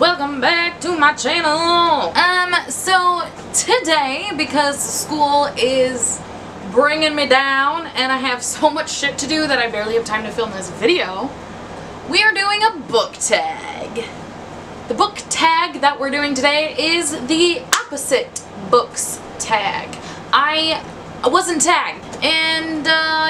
Welcome back to my channel. So today, because school is bringing me down and I have so much shit to do that I barely have time to film this video, we are doing a book tag. The book tag that we're doing today is the opposite books tag. I wasn't tagged, and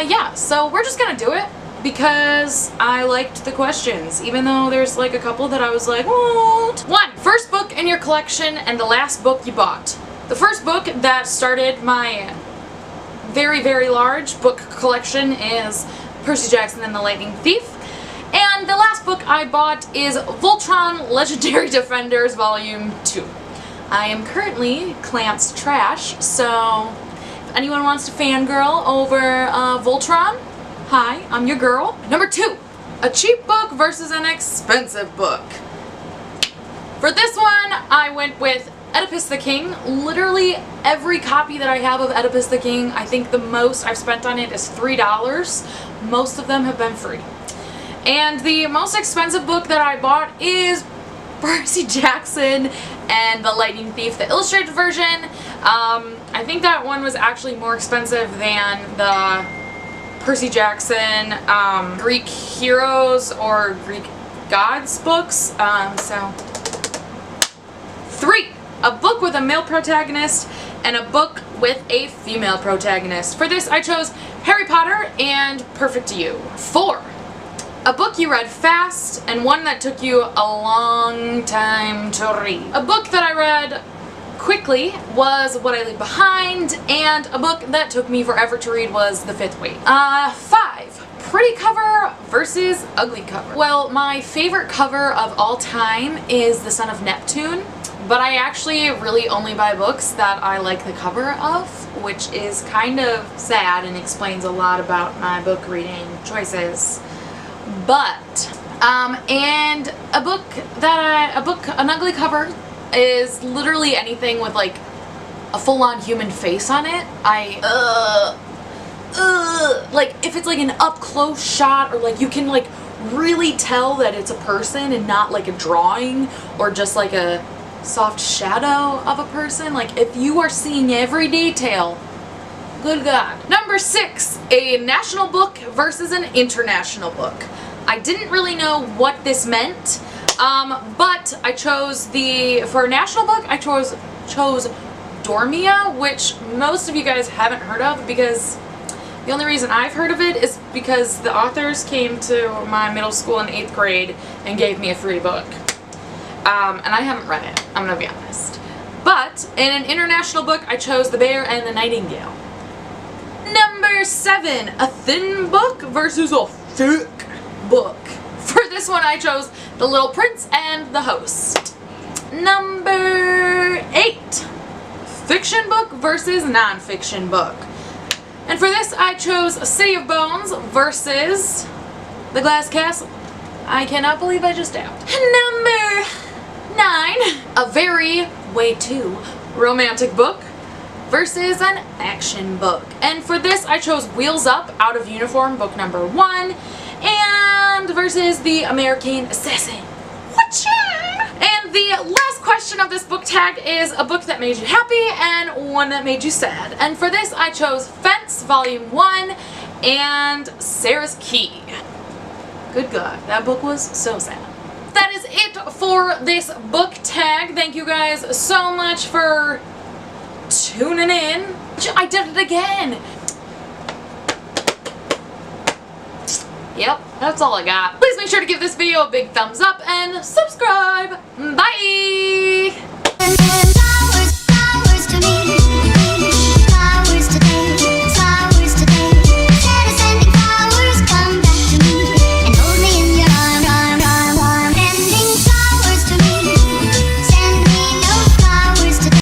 yeah, so we're just gonna do it because I liked the questions, even though there's like a couple that I was like, what? 1. First book in your collection and the last book you bought. The first book that started my very, very large book collection is Percy Jackson and the Lightning Thief. And the last book I bought is Voltron Legendary Defenders Volume 2. I am currently Clamp's trash, so if anyone wants to fangirl over Voltron, hi, I'm your girl. Number 2, a cheap book versus an expensive book. For this one, I went with Oedipus the King. Literally every copy that I have of Oedipus the King, I think the most I've spent on it is $3. Most of them have been free. And the most expensive book that I bought is Percy Jackson and the Lightning Thief, the illustrated version. I think that one was actually more expensive than the Percy Jackson Greek Heroes or Greek Gods books. 3. A book with a male protagonist and a book with a female protagonist. For this I chose Harry Potter and Perfect You. 4. A book you read fast and one that took you a long time to read. A book that I read quickly was What I Leave Behind, and a book that took me forever to read was The Fifth Weight. 5. Pretty cover versus ugly cover. Well, my favorite cover of all time is The Son of Neptune, but I actually really only buy books that I like the cover of, which is kind of sad and explains a lot about my book reading choices. But, and an ugly cover is literally anything with like a full-on human face on it. Like if it's like an up-close shot, or like you can like really tell that it's a person and not like a drawing or just like a soft shadow of a person. Like if you are seeing every detail, good God. Number 6, a national book versus an international book. I didn't really know what this meant, but I chose for a national book, I chose Dormia, which most of you guys haven't heard of, because the only reason I've heard of it is because the authors came to my middle school in 8th grade and gave me a free book. And I haven't read it, I'm gonna be honest. But in an international book, I chose The Bear and the Nightingale. Number 7, a thin book versus a thick book. For this one, I chose The Little Prince and The Host. Number 8, fiction book versus non-fiction book. And for this, I chose City of Bones versus The Glass Castle. I cannot believe I just dabbed. Number 9, a very, way too, romantic book versus an action book. And for this, I chose Wheels Up, Out of Uniform, book number 1, and versus The American Assassin. Whatcha? And the last question of this book tag is a book that made you happy and one that made you sad. And for this, I chose Fence, Volume 1, and Sarah's Key. Good God, that book was so sad. That is it for this book tag. Thank you guys so much for tuning in. I did it again. Yep, that's all I got. Please make sure to give this video a big thumbs up and subscribe. Bye!